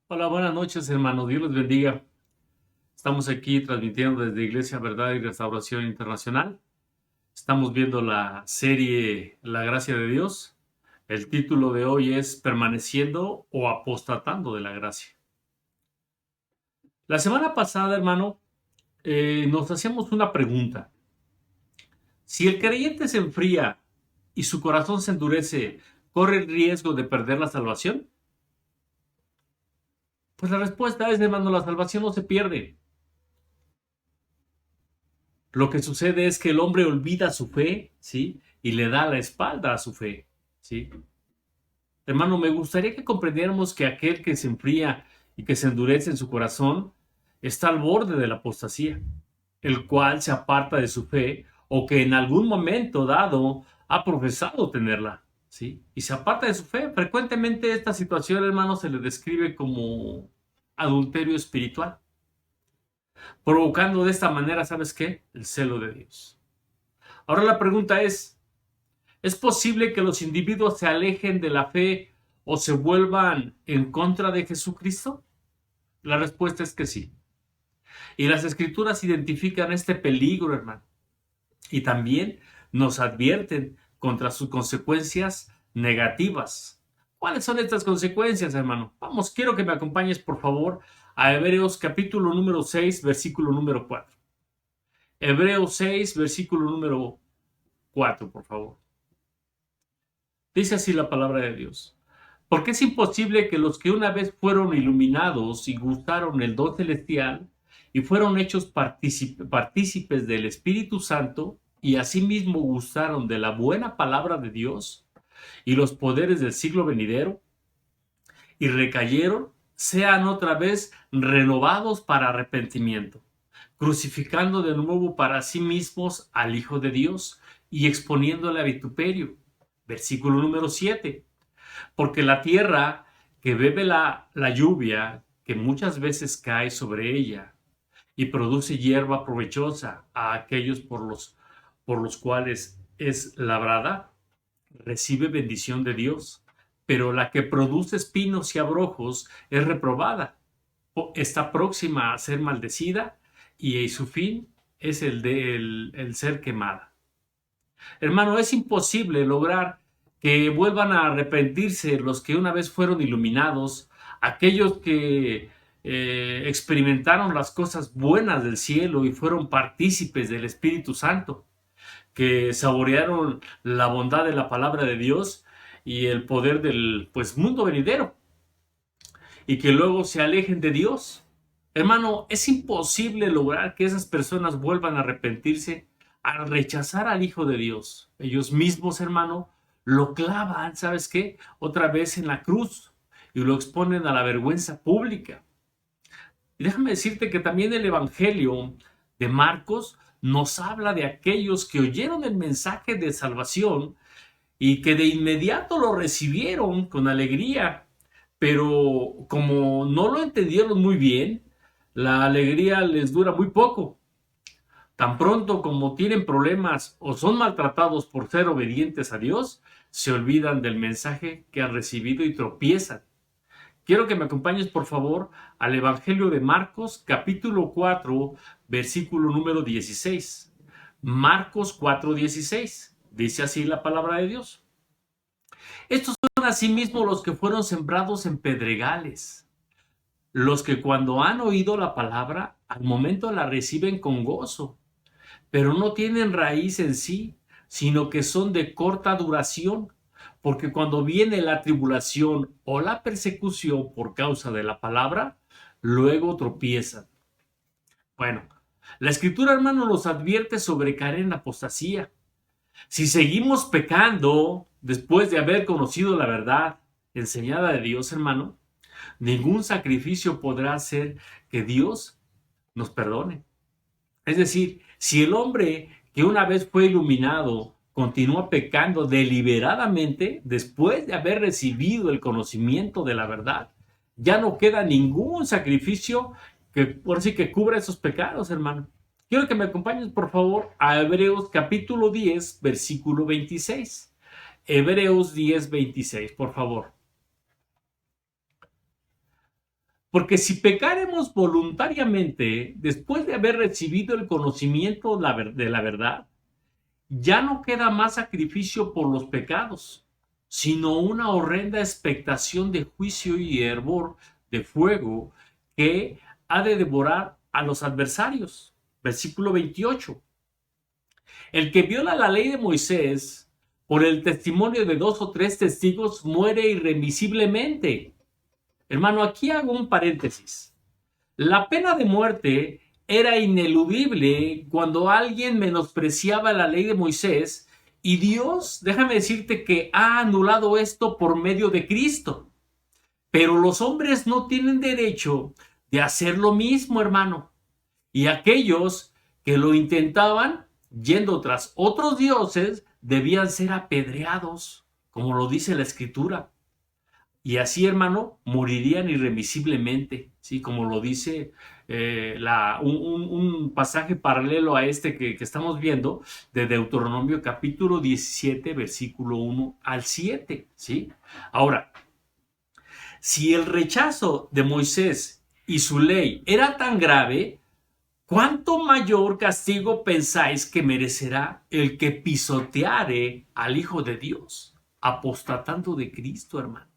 Hola, buenas noches, hermanos. Dios les bendiga. Estamos aquí transmitiendo desde Iglesia Verdad y Restauración Internacional. Estamos viendo la serie La Gracia de Dios. El título de hoy es Permaneciendo o apostatando de la gracia. La semana pasada, hermano, nos hacíamos una pregunta. Si el creyente se enfría y su corazón se endurece, ¿corre el riesgo de perder la salvación? Pues la respuesta es, hermano, la salvación no se pierde. Lo que sucede es que el hombre olvida su fe, ¿sí? Y le da la espalda a su fe, ¿sí? Hermano, me gustaría que comprendiéramos que aquel que se enfría y que se endurece en su corazón está al borde de la apostasía, el cual se aparta de su fe o que en algún momento dado ha profesado tenerla, ¿sí? Y se aparta de su fe. Frecuentemente esta situación, hermano, se le describe como adulterio espiritual, provocando de esta manera, ¿sabes qué? El celo de Dios. Ahora la pregunta ¿es posible que los individuos se alejen de la fe o se vuelvan en contra de Jesucristo? La respuesta es que sí. Y las escrituras identifican este peligro, hermano. Y también nos advierten contra sus consecuencias negativas. ¿Cuáles son estas consecuencias, hermano? Vamos, quiero que me acompañes, por favor, a Hebreos capítulo número 6, versículo número 4. Hebreos 6, versículo número 4, por favor. Dice así la palabra de Dios. Porque es imposible que los que una vez fueron iluminados y gustaron el don celestial y fueron hechos partícipes del Espíritu Santo y asimismo gustaron de la buena palabra de Dios y los poderes del siglo venidero y recayeron, sean otra vez renovados para arrepentimiento, crucificando de nuevo para sí mismos al Hijo de Dios y exponiéndole a vituperio. Versículo número 7. Porque la tierra que bebe la lluvia, que muchas veces cae sobre ella, y produce hierba provechosa a aquellos por los cuales es labrada, recibe bendición de Dios. Pero la que produce espinos y abrojos es reprobada, está próxima a ser maldecida, y su fin es el ser quemada. Hermano, es imposible lograr que vuelvan a arrepentirse los que una vez fueron iluminados, aquellos que experimentaron las cosas buenas del cielo y fueron partícipes del Espíritu Santo, que saborearon la bondad de la palabra de Dios y el poder del pues mundo venidero, y que luego se alejen de Dios. Hermano, es imposible lograr que esas personas vuelvan a arrepentirse al rechazar al Hijo de Dios. Ellos mismos, hermano, lo clavan, ¿sabes qué? Otra vez en la cruz y lo exponen a la vergüenza pública. Y déjame decirte que también el Evangelio de Marcos nos habla de aquellos que oyeron el mensaje de salvación y que de inmediato lo recibieron con alegría, pero como no lo entendieron muy bien, la alegría les dura muy poco. Tan pronto como tienen problemas o son maltratados por ser obedientes a Dios, se olvidan del mensaje que han recibido y tropiezan. Quiero que me acompañes, por favor, al Evangelio de Marcos, capítulo 4, versículo número 16. Marcos 4:16. Dice así la palabra de Dios. Estos son asimismo los que fueron sembrados en pedregales, los que cuando han oído la palabra, al momento la reciben con gozo, pero no tienen raíz en sí, sino que son de corta duración, porque cuando viene la tribulación o la persecución por causa de la palabra, luego tropiezan. Bueno, la escritura, hermano, nos advierte sobre caer en apostasía. Si seguimos pecando después de haber conocido la verdad enseñada de Dios, hermano, ningún sacrificio podrá hacer que Dios nos perdone. Es decir, si el hombre que una vez fue iluminado continúa pecando deliberadamente después de haber recibido el conocimiento de la verdad, ya no queda ningún sacrificio que por sí que cubra esos pecados, hermano. Quiero que me acompañes, por favor, a Hebreos capítulo 10, versículo 26. Hebreos 10, 26, por favor. Porque si pecaremos voluntariamente, después de haber recibido el conocimiento de la verdad, ya no queda más sacrificio por los pecados, sino una horrenda expectación de juicio y hervor de fuego que ha de devorar a los adversarios. Versículo 28. El que viola la ley de Moisés por el testimonio de 2 o 3 testigos muere irremisiblemente. Hermano, aquí hago un paréntesis. La pena de muerte era ineludible cuando alguien menospreciaba la ley de Moisés, y Dios, déjame decirte que ha anulado esto por medio de Cristo. Pero los hombres no tienen derecho de hacer lo mismo, hermano. Y aquellos que lo intentaban, yendo tras otros dioses, debían ser apedreados, como lo dice la Escritura. Y así, hermano, morirían irremisiblemente, ¿sí? Como lo dice un pasaje paralelo a este que estamos viendo, de Deuteronomio capítulo 17, versículo 1 al 7, ¿sí? Ahora, si el rechazo de Moisés y su ley era tan grave, ¿cuánto mayor castigo pensáis que merecerá el que pisoteare al Hijo de Dios, apostatando de Cristo, hermano?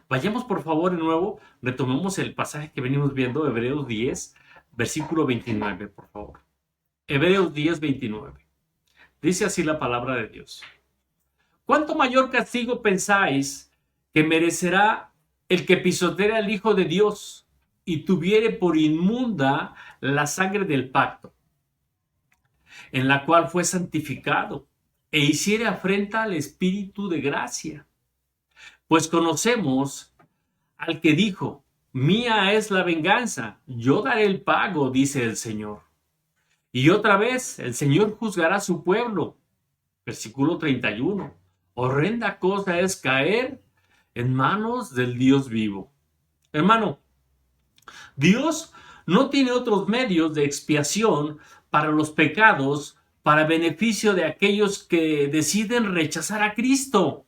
Vayamos por favor de nuevo, retomemos el pasaje que venimos viendo, Hebreos 10, versículo 29, por favor. Hebreos 10, 29. Dice así la palabra de Dios. ¿Cuánto mayor castigo pensáis que merecerá el que pisotee al Hijo de Dios y tuviere por inmunda la sangre del pacto, en la cual fue santificado, e hiciere afrenta al Espíritu de gracia? Pues conocemos al que dijo, mía es la venganza, yo daré el pago, dice el Señor. Y otra vez, el Señor juzgará a su pueblo. Versículo 31. Horrenda cosa es caer en manos del Dios vivo. Hermano, Dios no tiene otros medios de expiación para los pecados para beneficio de aquellos que deciden rechazar a Cristo.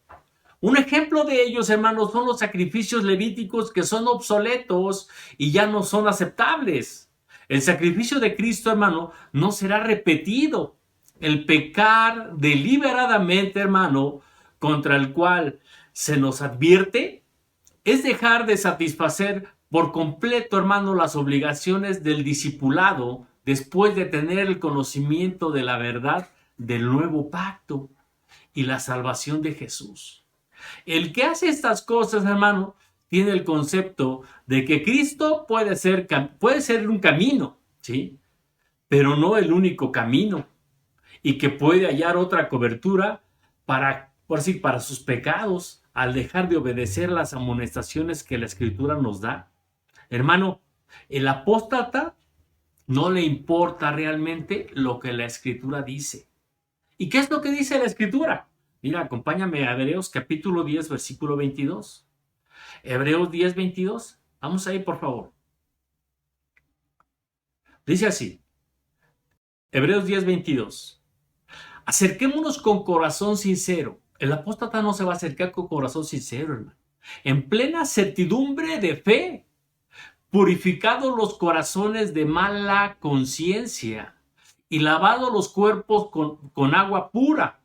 Un ejemplo de ellos, hermanos, son los sacrificios levíticos que son obsoletos y ya no son aceptables. El sacrificio de Cristo, hermano, no será repetido. El pecar deliberadamente, hermano, contra el cual se nos advierte, es dejar de satisfacer por completo, hermano, las obligaciones del discipulado después de tener el conocimiento de la verdad del nuevo pacto y la salvación de Jesús. El que hace estas cosas, hermano, tiene el concepto de que Cristo puede ser un camino, ¿sí? Pero no el único camino, y que puede hallar otra cobertura para sus pecados al dejar de obedecer las amonestaciones que la Escritura nos da. Hermano, el apóstata no le importa realmente lo que la Escritura dice. ¿Y qué es lo que dice la Escritura? Mira, acompáñame a Hebreos capítulo 10, versículo 22. Hebreos 10, 22. Vamos ahí, por favor. Dice así. Hebreos 10, 22. Acerquémonos con corazón sincero. El apóstata no se va a acercar con corazón sincero, hermano. En plena certidumbre de fe, purificados los corazones de mala conciencia y lavados los cuerpos con agua pura.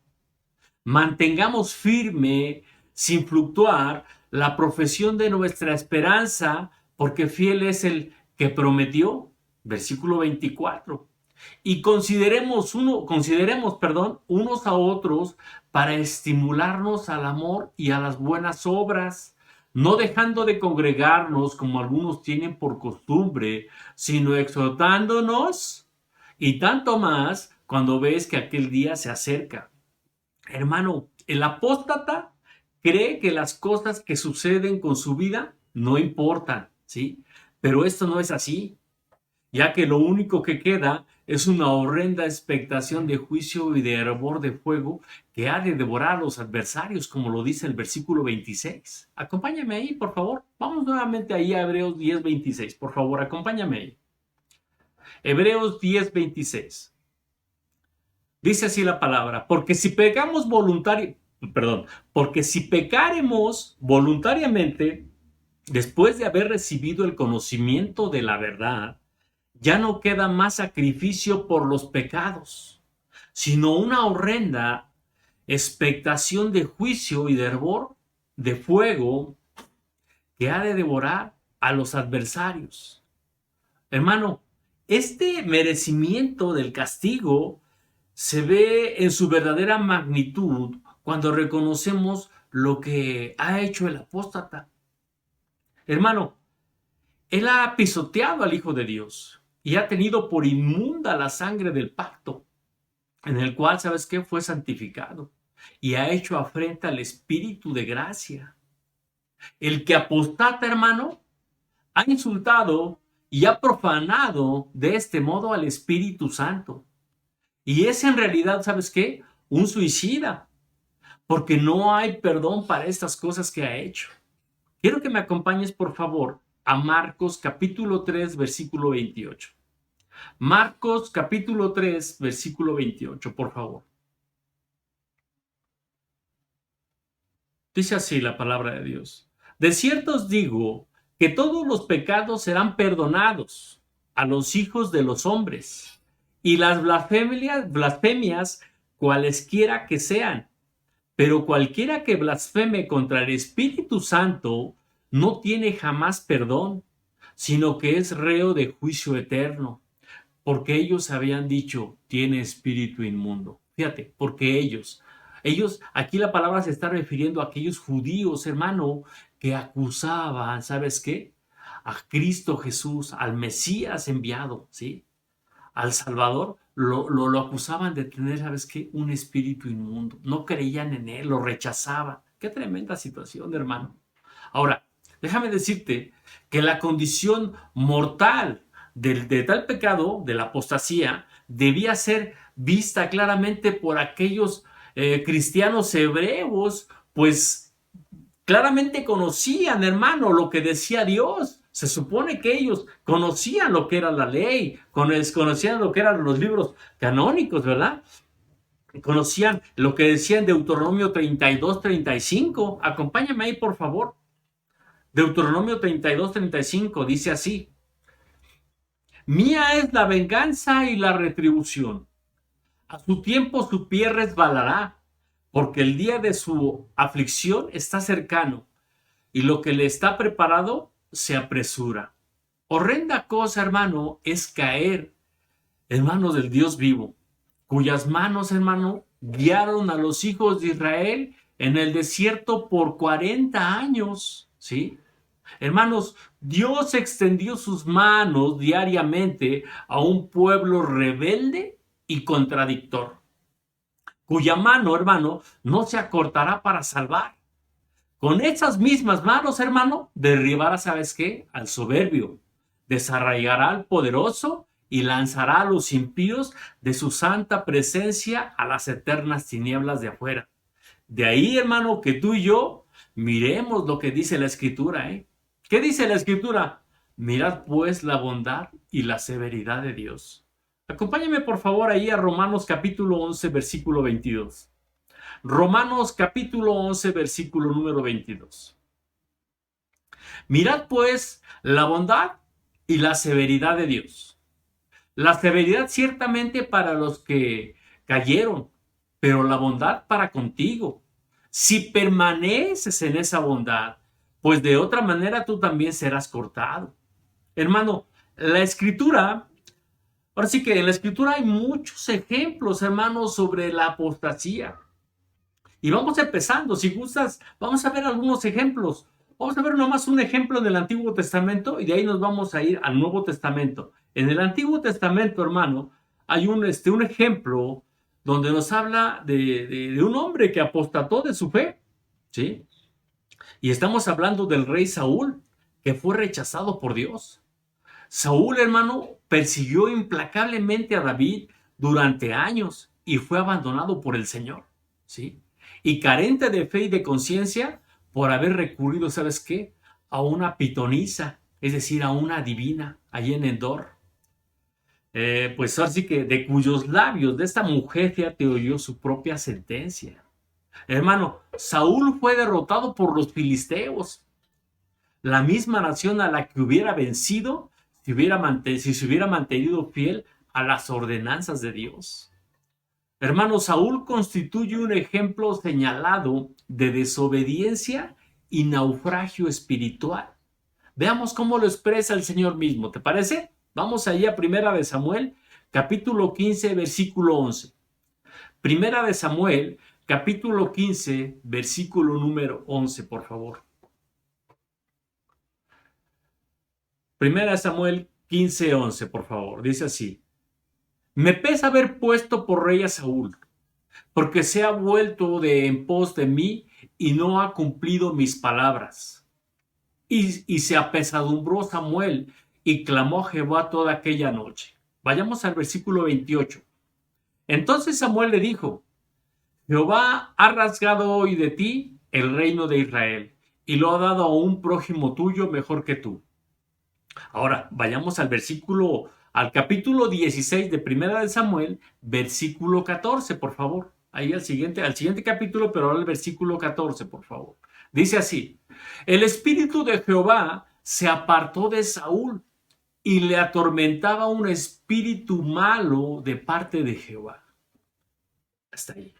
Mantengamos firme, sin fluctuar, la profesión de nuestra esperanza, porque fiel es el que prometió. Versículo 24. Y consideremos unos a otros para estimularnos al amor y a las buenas obras, no dejando de congregarnos como algunos tienen por costumbre, sino exhortándonos, y tanto más cuando ves que aquel día se acerca. Hermano, el apóstata cree que las cosas que suceden con su vida no importan, ¿sí? Pero esto no es así, ya que lo único que queda es una horrenda expectación de juicio y de hervor de fuego que ha de devorar a los adversarios, como lo dice el versículo 26. Acompáñame ahí, por favor. Vamos nuevamente ahí a Hebreos 10, 26. Por favor, acompáñame ahí. Hebreos 10, 26. Dice así la palabra, porque si pecaremos voluntariamente, después de haber recibido el conocimiento de la verdad, ya no queda más sacrificio por los pecados, sino una horrenda expectación de juicio y de hervor de fuego que ha de devorar a los adversarios. Hermano, este merecimiento del castigo se ve en su verdadera magnitud cuando reconocemos lo que ha hecho el apóstata. Hermano, él ha pisoteado al Hijo de Dios y ha tenido por inmunda la sangre del pacto, en el cual, ¿sabes qué? Fue santificado y ha hecho afrenta al Espíritu de gracia. El que apostata, hermano, ha insultado y ha profanado de este modo al Espíritu Santo. Y es en realidad, ¿sabes qué? Un suicida, porque no hay perdón para estas cosas que ha hecho. Quiero que me acompañes, por favor, a Marcos capítulo 3, versículo 28. Marcos capítulo 3, versículo 28, por favor. Dice así la palabra de Dios. De cierto os digo que todos los pecados serán perdonados a los hijos de los hombres, y las blasfemias cualesquiera que sean. Pero cualquiera que blasfeme contra el Espíritu Santo no tiene jamás perdón, sino que es reo de juicio eterno, porque ellos habían dicho, tiene espíritu inmundo. Fíjate, porque ellos, aquí la palabra se está refiriendo a aquellos judíos, hermano, que acusaban, ¿sabes qué? A Cristo Jesús, al Mesías enviado, ¿sí? Al Salvador, lo acusaban de tener, ¿sabes qué? Un espíritu inmundo. No creían en él, lo rechazaban. Qué tremenda situación, hermano. Ahora, déjame decirte que la condición mortal de tal pecado, de la apostasía, debía ser vista claramente por aquellos cristianos hebreos, pues claramente conocían, hermano, lo que decía Dios. Se supone que ellos conocían lo que era la ley, conocían lo que eran los libros canónicos, ¿verdad? Conocían lo que decía en Deuteronomio 32, 35. Acompáñame ahí, por favor. Deuteronomio 32, 35 dice así: Mía es la venganza y la retribución. A su tiempo su pie resbalará, porque el día de su aflicción está cercano, y lo que le está preparado se apresura. Horrenda cosa, hermano, es caer en manos del Dios vivo, cuyas manos, hermano, guiaron a los hijos de Israel en el desierto por 40 años, ¿sí? Hermanos, Dios extendió sus manos diariamente a un pueblo rebelde y contradictor, cuya mano, hermano, no se acortará para salvar. Con esas mismas manos, hermano, derribará, ¿sabes qué? Al soberbio, desarraigará al poderoso y lanzará a los impíos de su santa presencia a las eternas tinieblas de afuera. De ahí, hermano, que tú y yo miremos lo que dice la Escritura, ¿eh? ¿Qué dice la Escritura? Mirad pues la bondad y la severidad de Dios. Acompáñame por favor ahí a Romanos capítulo 11, versículo 22. Romanos capítulo 11, versículo número 22. Mirad pues la bondad y la severidad de Dios. La severidad ciertamente para los que cayeron, pero la bondad para contigo. Si permaneces en esa bondad, pues de otra manera tú también serás cortado. Hermano, la Escritura, ahora sí que en la Escritura hay muchos ejemplos, hermano, sobre la apostasía. Y vamos empezando, si gustas, vamos a ver algunos ejemplos. Vamos a ver nomás un ejemplo en el Antiguo Testamento y de ahí nos vamos a ir al Nuevo Testamento. En el Antiguo Testamento, hermano, hay un ejemplo donde nos habla de un hombre que apostató de su fe, ¿sí? Y estamos hablando del rey Saúl, que fue rechazado por Dios. Saúl, hermano, persiguió implacablemente a David durante años y fue abandonado por el Señor, ¿sí? Y carente de fe y de conciencia por haber recurrido, ¿sabes qué? A una pitonisa, es decir, a una adivina, allí en Endor. Pues así que de cuyos labios de esta mujer ya te oyó su propia sentencia. Hermano, Saúl fue derrotado por los filisteos. la misma nación a la que hubiera vencido si se hubiera mantenido fiel a las ordenanzas de Dios. Hermano, Saúl constituye un ejemplo señalado de desobediencia y naufragio espiritual. Veamos cómo lo expresa el Señor mismo, ¿te parece? Vamos allá a Primera de Samuel, capítulo 15, versículo 11. Primera de Samuel, capítulo 15, versículo número 11, por favor. Primera de Samuel 15, 11, por favor. Dice así: Me pesa haber puesto por rey a Saúl, porque se ha vuelto de en pos de mí y no ha cumplido mis palabras. Y se apesadumbró Samuel y clamó a Jehová toda aquella noche. Vayamos al versículo 28. Entonces Samuel le dijo: Jehová ha rasgado hoy de ti el reino de Israel y lo ha dado a un prójimo tuyo mejor que tú. Ahora, vayamos al capítulo 16 de Primera de Samuel, versículo 14, por favor. Ahí al siguiente capítulo, pero ahora el versículo 14, por favor. Dice así: El espíritu de Jehová se apartó de Saúl y le atormentaba un espíritu malo de parte de Jehová. Hasta ahí.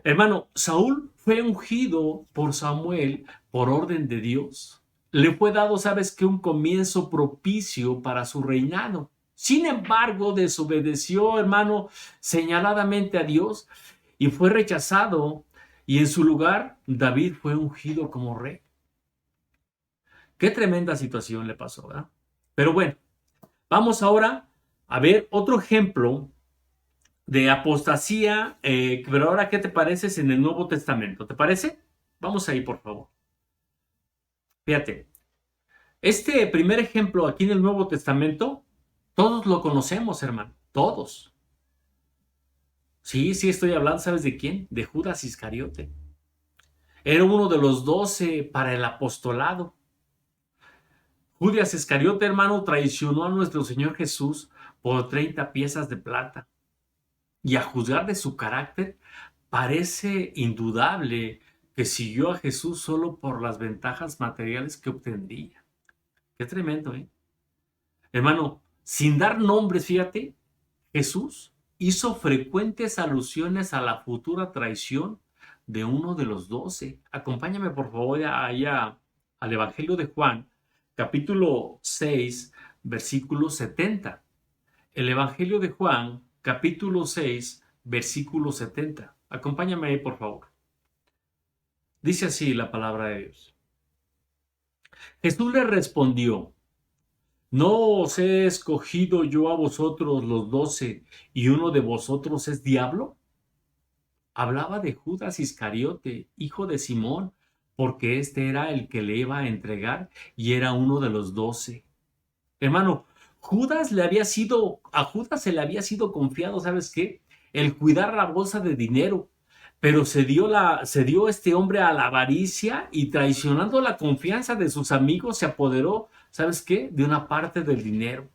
Hermano, Saúl fue ungido por Samuel por orden de Dios. Le fue dado, ¿sabes qué? Un comienzo propicio para su reinado. Sin embargo, desobedeció, hermano, señaladamente a Dios y fue rechazado. Y en su lugar, David fue ungido como rey. Qué tremenda situación le pasó, ¿verdad? Pero bueno, vamos ahora a ver otro ejemplo de apostasía, pero ahora, ¿qué te pareces en el Nuevo Testamento? ¿Te parece? Vamos ahí, por favor. Fíjate, este primer ejemplo aquí en el Nuevo Testamento, todos lo conocemos, hermano, todos. Sí, sí, estoy hablando, ¿sabes de quién? De Judas Iscariote. Era uno de los 12 para el apostolado. Judas Iscariote, hermano, traicionó a nuestro Señor Jesús por 30 piezas de plata. Y a juzgar de su carácter, parece indudable que siguió a Jesús solo por las ventajas materiales que obtendría. Qué tremendo, ¿eh? Hermano, sin dar nombres, fíjate, Jesús hizo frecuentes alusiones a la futura traición de uno de los 12. Acompáñame, por favor, allá al Evangelio de Juan, capítulo 6, versículo 70. El Evangelio de Juan, capítulo 6, versículo 70. Acompáñame ahí, por favor. Dice así la palabra de Dios. Jesús le respondió: ¿No os he escogido yo a vosotros los 12 y uno de vosotros es diablo? Hablaba de Judas Iscariote, hijo de Simón, porque este era el que le iba a entregar y era uno de los 12. Hermano, a Judas se le había sido confiado, ¿sabes qué? El cuidar la bolsa de dinero, pero se dio este hombre a la avaricia y traicionando la confianza de sus amigos se apoderó, ¿sabes qué? De una parte del dinero.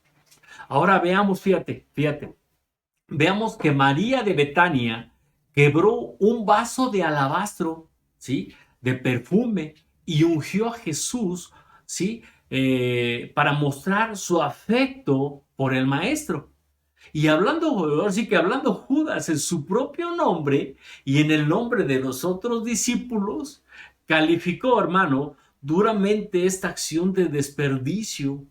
Ahora veamos, fíjate, veamos que María de Betania quebró un vaso de alabastro, ¿sí? De perfume y ungió a Jesús, ¿sí? Para mostrar su afecto por el maestro. Y ahora sí que hablando Judas en su propio nombre y en el nombre de los otros discípulos, calificó, hermano, duramente esta acción de desperdicio.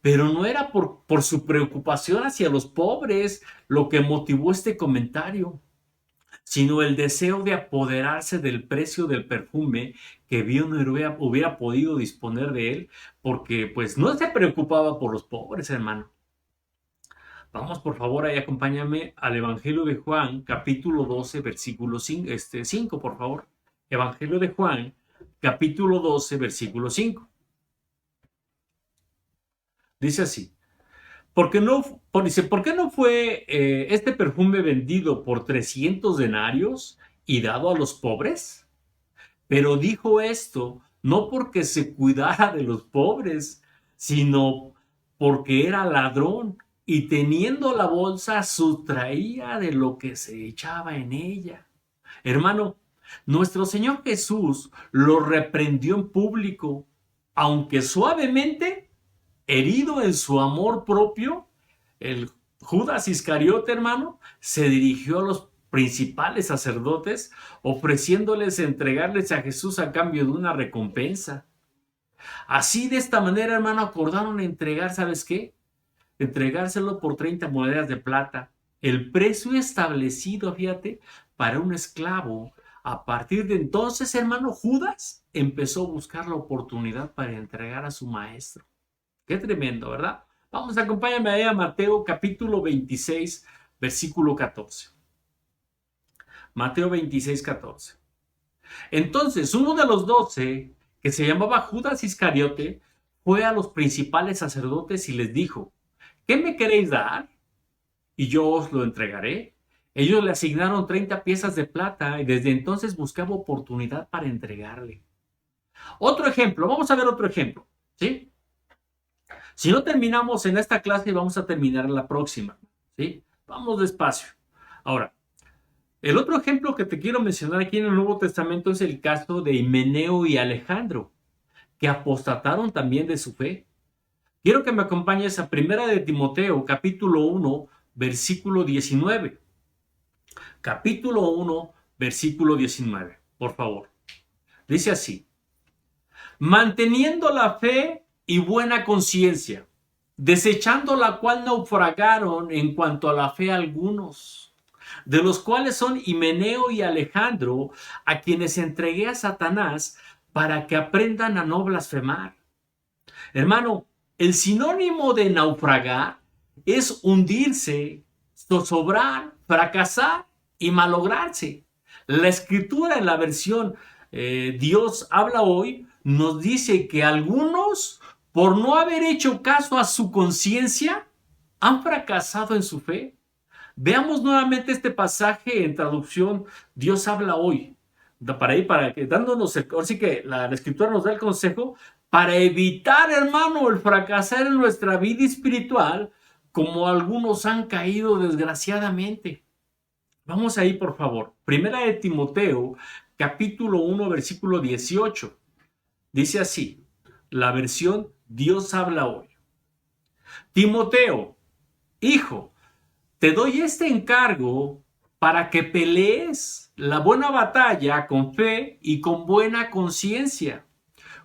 Pero no era por su preocupación hacia los pobres lo que motivó este comentario, sino el deseo de apoderarse del precio del perfume que bien hubiera podido disponer de él, porque pues no se preocupaba por los pobres, hermano. Vamos, por favor, ahí acompáñame al Evangelio de Juan, capítulo 12, versículo 5, por favor. Evangelio de Juan, capítulo 12, versículo 5. Dice así: dice, ¿por qué no fue este perfume vendido por 300 denarios y dado a los pobres? Pero dijo esto no porque se cuidara de los pobres, sino porque era ladrón y teniendo la bolsa sustraía de lo que se echaba en ella. Hermano, nuestro Señor Jesús lo reprendió en público aunque suavemente, herido en su amor propio, el Judas Iscariote, hermano, se dirigió a los principales sacerdotes ofreciéndoles entregarles a Jesús a cambio de una recompensa. Así, de esta manera, hermano, acordaron entregar, ¿sabes qué? Entregárselo por 30 monedas de plata, el precio establecido, fíjate, para un esclavo. A partir de entonces, hermano, Judas empezó a buscar la oportunidad para entregar a su maestro. Qué tremendo, ¿verdad? Vamos, acompáñame ahí a Mateo capítulo 26, versículo 14. Mateo 26, 14. Entonces, uno de los 12, que se llamaba Judas Iscariote, fue a los principales sacerdotes y les dijo: ¿qué me queréis dar? Y yo os lo entregaré. Ellos le asignaron 30 piezas de plata y desde entonces buscaba oportunidad para entregarle. Otro ejemplo, vamos a ver otro ejemplo, ¿sí? Si no terminamos en esta clase, vamos a terminar en la próxima, ¿sí? Vamos despacio. Ahora, el otro ejemplo que te quiero mencionar aquí en el Nuevo Testamento es el caso de Himeneo y Alejandro, que apostataron también de su fe. Quiero que me acompañes a Primera de Timoteo, capítulo 1, versículo 19. Capítulo 1, versículo 19, por favor. Dice así: manteniendo la fe y buena conciencia, desechando la cual naufragaron en cuanto a la fe algunos, de los cuales son Himeneo y Alejandro, a quienes entregué a Satanás para que aprendan a no blasfemar. Hermano, el sinónimo de naufragar es hundirse, zozobrar, fracasar y malograrse. La escritura en la versión Dios habla hoy nos dice que algunos, por no haber hecho caso a su conciencia, han fracasado en su fe. Veamos nuevamente este pasaje en traducción Dios habla hoy, para que dándonos así que la escritura nos da el consejo para evitar, hermano, el fracasar en nuestra vida espiritual, como algunos han caído desgraciadamente. Vamos ahí, por favor. Primera de Timoteo, capítulo 1, versículo 18. Dice así, la versión Dios habla hoy. Timoteo, hijo, te doy este encargo para que pelees la buena batalla con fe y con buena conciencia,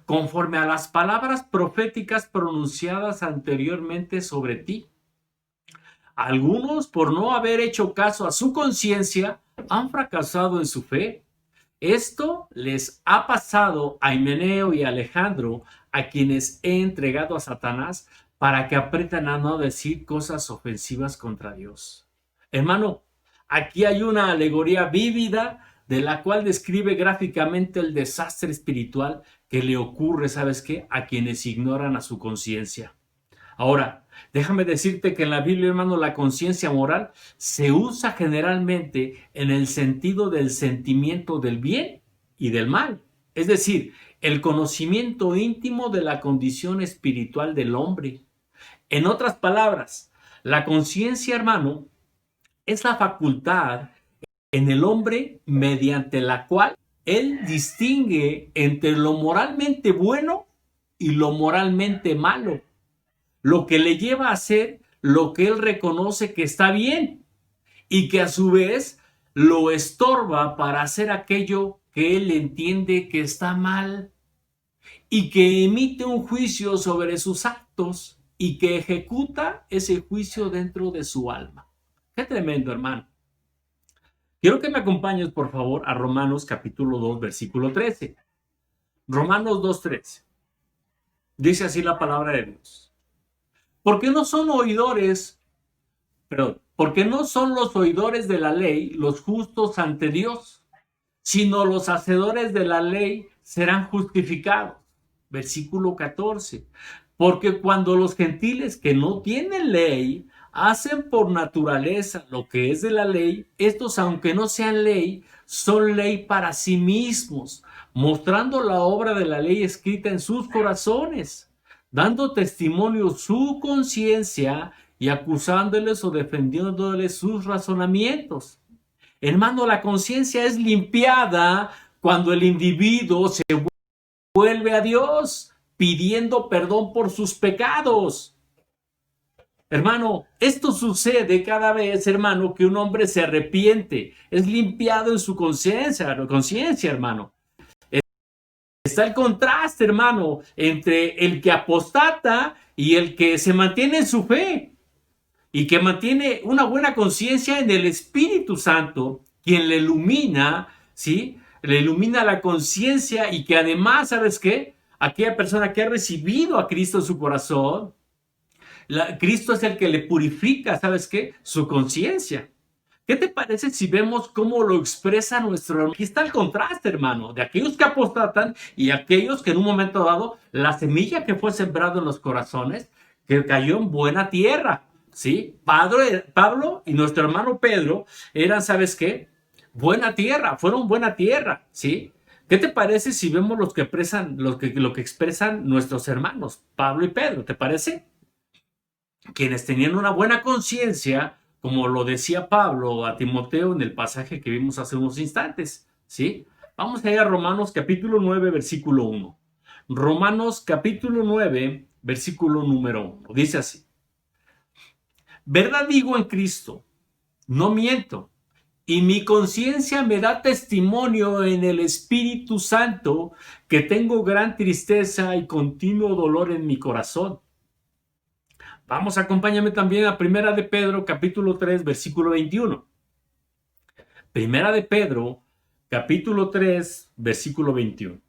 conforme a las palabras proféticas pronunciadas anteriormente sobre ti. Algunos, por no haber hecho caso a su conciencia, han fracasado en su fe. Esto les ha pasado a Himeneo y a Alejandro, a quienes he entregado a Satanás para que aprendan a no decir cosas ofensivas contra Dios. Hermano, aquí hay una alegoría vívida de la cual describe gráficamente el desastre espiritual que le ocurre, ¿sabes qué?, a quienes ignoran a su conciencia. Ahora, déjame decirte que en la Biblia, hermano, la conciencia moral se usa generalmente en el sentido del sentimiento del bien y del mal. Es decir, el conocimiento íntimo de la condición espiritual del hombre. En otras palabras, la conciencia, hermano, es la facultad en el hombre mediante la cual él distingue entre lo moralmente bueno y lo moralmente malo, lo que le lleva a hacer lo que él reconoce que está bien y que a su vez lo estorba para hacer aquello que él entiende que está mal y que emite un juicio sobre sus actos y que ejecuta ese juicio dentro de su alma. Qué tremendo, hermano. Quiero que me acompañes, por favor, a Romanos capítulo 2, versículo 13. Romanos 2, 13. Dice así la palabra de Dios. Porque no son los oidores de la ley los justos ante Dios, sino los hacedores de la ley serán justificados. Versículo 14. Porque cuando los gentiles que no tienen ley hacen por naturaleza lo que es de la ley, estos, aunque no sean ley, son ley para sí mismos, mostrando la obra de la ley escrita en sus corazones, dando testimonio su conciencia y acusándoles o defendiéndoles sus razonamientos. Hermano, la conciencia es limpiada cuando el individuo se vuelve a Dios, pidiendo perdón por sus pecados. Hermano, esto sucede cada vez, hermano, que un hombre se arrepiente, es limpiado en su conciencia, hermano. Está el contraste, hermano, entre el que apostata y el que se mantiene en su fe y que mantiene una buena conciencia en el Espíritu Santo, quien le ilumina, ¿sí? Le ilumina la conciencia y que además, ¿sabes qué? Aquella persona que ha recibido a Cristo en su corazón, Cristo es el que le purifica, ¿sabes qué? Su conciencia. ¿Qué te parece si vemos cómo lo expresa nuestro hermano? Aquí está el contraste, hermano, de aquellos que apostatan y aquellos que en un momento dado, la semilla que fue sembrada en los corazones, que cayó en buena tierra, ¿sí? Pablo y nuestro hermano Pedro eran, ¿sabes qué? Buena tierra, fueron buena tierra, ¿sí? ¿Qué te parece si vemos lo que expresan nuestros hermanos, Pablo y Pedro? ¿Te parece? Quienes tenían una buena conciencia, como lo decía Pablo a Timoteo en el pasaje que vimos hace unos instantes, ¿sí? Vamos a ir a Romanos capítulo 9, versículo 1. Romanos capítulo 9, versículo número 1. Dice así: verdad digo en Cristo, no miento, y mi conciencia me da testimonio en el Espíritu Santo que tengo gran tristeza y continuo dolor en mi corazón. Vamos, acompáñame también a Primera de Pedro, capítulo 3, versículo 21. Primera de Pedro, capítulo 3, versículo 21.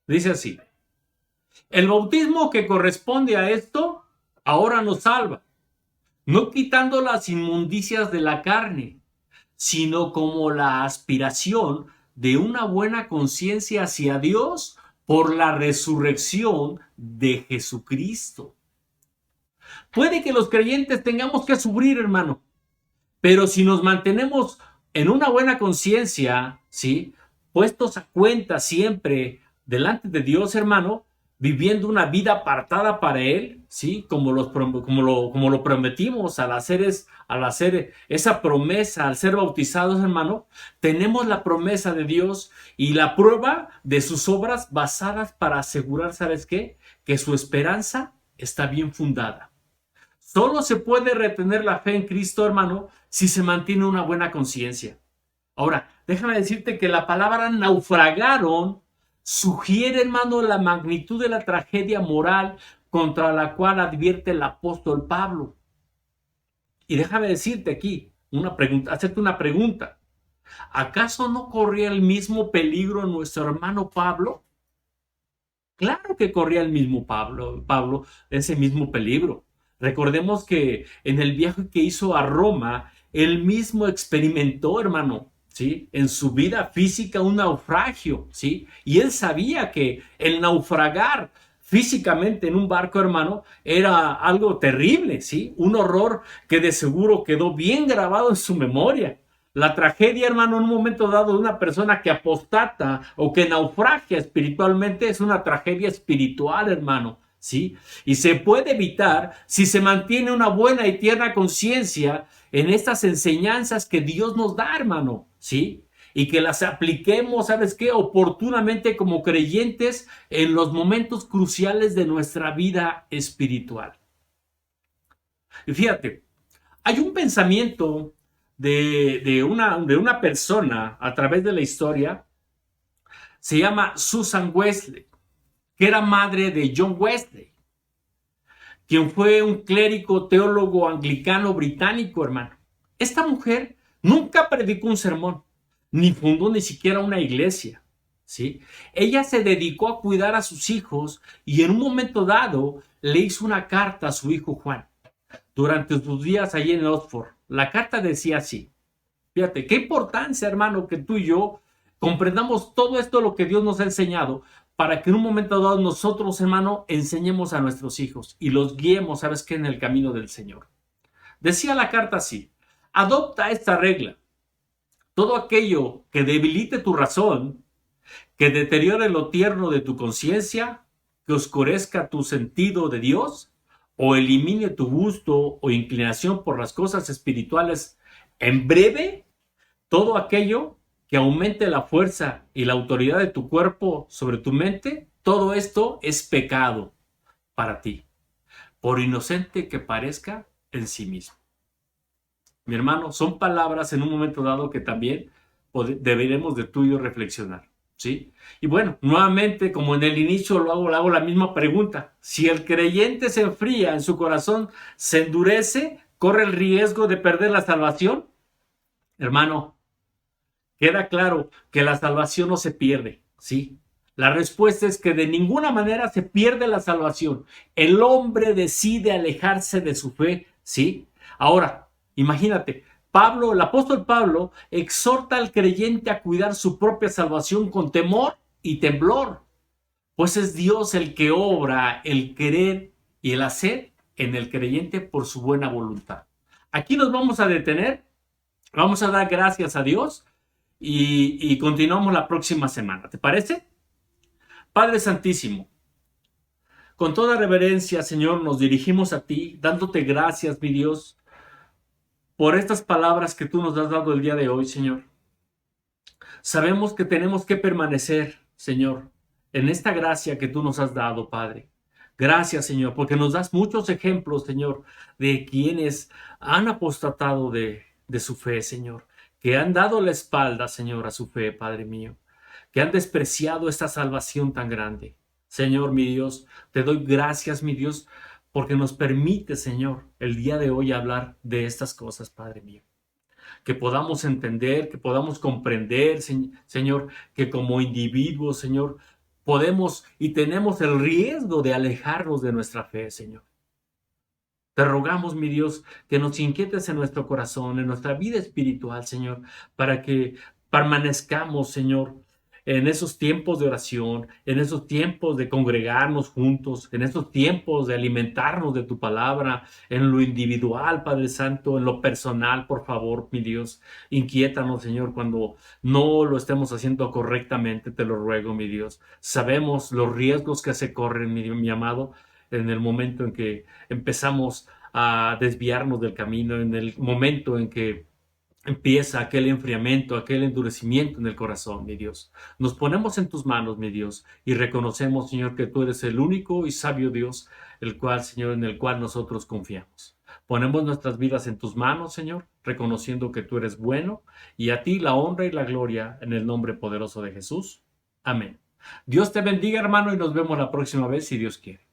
Dice así: el bautismo que corresponde a esto ahora nos salva, no quitando las inmundicias de la carne, sino como la aspiración de una buena conciencia hacia Dios por la resurrección de Jesucristo. Puede que los creyentes tengamos que sufrir, hermano, pero si nos mantenemos en una buena conciencia, ¿sí? Puestos a cuenta siempre delante de Dios, hermano, viviendo una vida apartada para Él, ¿sí? Como lo prometimos al hacer esa promesa, al ser bautizados, hermano, tenemos la promesa de Dios y la prueba de sus obras basadas para asegurar, ¿sabes qué? Que su esperanza está bien fundada. Solo se puede retener la fe en Cristo, hermano, si se mantiene una buena conciencia. Ahora, déjame decirte que la palabra naufragaron sugiere, hermano, la magnitud de la tragedia moral contra la cual advierte el apóstol Pablo. Y déjame decirte aquí, hacerte una pregunta. ¿Acaso no corría el mismo peligro nuestro hermano Pablo? Claro que corría el mismo Pablo, ese mismo peligro. Recordemos que en el viaje que hizo a Roma, él mismo experimentó, hermano, ¿sí? En su vida física un naufragio, ¿sí? Y él sabía que el naufragar físicamente en un barco, hermano, era algo terrible, ¿sí? Un horror que de seguro quedó bien grabado en su memoria. La tragedia, hermano, en un momento dado de una persona que apostata o que naufragia espiritualmente es una tragedia espiritual, hermano, ¿sí? Y se puede evitar si se mantiene una buena y tierna conciencia en estas enseñanzas que Dios nos da, hermano, ¿sí? Y que las apliquemos, ¿sabes qué? Oportunamente como creyentes en los momentos cruciales de nuestra vida espiritual. Y fíjate, hay un pensamiento de una persona a través de la historia, se llama Susan Wesley, que era madre de John Wesley, quien fue un clérigo teólogo anglicano británico, hermano. Esta mujer nunca predicó un sermón, ni fundó ni siquiera una iglesia, ¿sí? Ella se dedicó a cuidar a sus hijos y en un momento dado le hizo una carta a su hijo Juan durante sus días allí en Oxford. La carta decía así. Fíjate, qué importancia, hermano, que tú y yo comprendamos todo esto, lo que Dios nos ha enseñado, para que en un momento dado nosotros, hermano, enseñemos a nuestros hijos y los guiemos, ¿sabes qué? En el camino del Señor. Decía la carta así: adopta esta regla. Todo aquello que debilite tu razón, que deteriore lo tierno de tu conciencia, que oscurezca tu sentido de Dios, o elimine tu gusto o inclinación por las cosas espirituales, en breve, todo aquello que aumente la fuerza y la autoridad de tu cuerpo sobre tu mente, todo esto es pecado para ti, por inocente que parezca en sí mismo. Mi hermano, son palabras en un momento dado que también deberemos de tú y yo reflexionar, ¿sí? Y bueno, nuevamente, como en el inicio le hago la misma pregunta. Si el creyente se enfría en su corazón, se endurece, corre el riesgo de perder la salvación. Hermano, queda claro que la salvación no se pierde, ¿sí? La respuesta es que de ninguna manera se pierde la salvación. El hombre decide alejarse de su fe, ¿sí? Ahora, imagínate, Pablo, el apóstol Pablo, exhorta al creyente a cuidar su propia salvación con temor y temblor, pues es Dios el que obra el querer y el hacer en el creyente por su buena voluntad. Aquí nos vamos a detener, vamos a dar gracias a Dios y continuamos la próxima semana. ¿Te parece? Padre Santísimo, con toda reverencia, Señor, nos dirigimos a ti, dándote gracias, mi Dios, por estas palabras que tú nos has dado el día de hoy, Señor. Sabemos que tenemos que permanecer, Señor, en esta gracia que tú nos has dado, Padre. Gracias, Señor, porque nos das muchos ejemplos, Señor, de quienes han apostatado de su fe, Señor, que han dado la espalda, Señor, a su fe, Padre mío, que han despreciado esta salvación tan grande. Señor, mi Dios, te doy gracias, mi Dios, porque nos permite, Señor, el día de hoy hablar de estas cosas, Padre mío. Que podamos entender, que podamos comprender, Señor, que como individuos, Señor, podemos y tenemos el riesgo de alejarnos de nuestra fe, Señor. Te rogamos, mi Dios, que nos inquietes en nuestro corazón, en nuestra vida espiritual, Señor, para que permanezcamos, Señor, en esos tiempos de oración, en esos tiempos de congregarnos juntos, en esos tiempos de alimentarnos de tu palabra, en lo individual, Padre Santo, en lo personal, por favor, mi Dios, inquiétanos, Señor, cuando no lo estemos haciendo correctamente, te lo ruego, mi Dios. Sabemos los riesgos que se corren, mi amado, en el momento en que empezamos a desviarnos del camino, en el momento en que empieza aquel enfriamiento, aquel endurecimiento en el corazón, mi Dios. Nos ponemos en tus manos, mi Dios, y reconocemos, Señor, que tú eres el único y sabio Dios, el cual, Señor, en el cual nosotros confiamos. Ponemos nuestras vidas en tus manos, Señor, reconociendo que tú eres bueno, y a ti la honra y la gloria en el nombre poderoso de Jesús. Amén. Dios te bendiga, hermano, y nos vemos la próxima vez, si Dios quiere.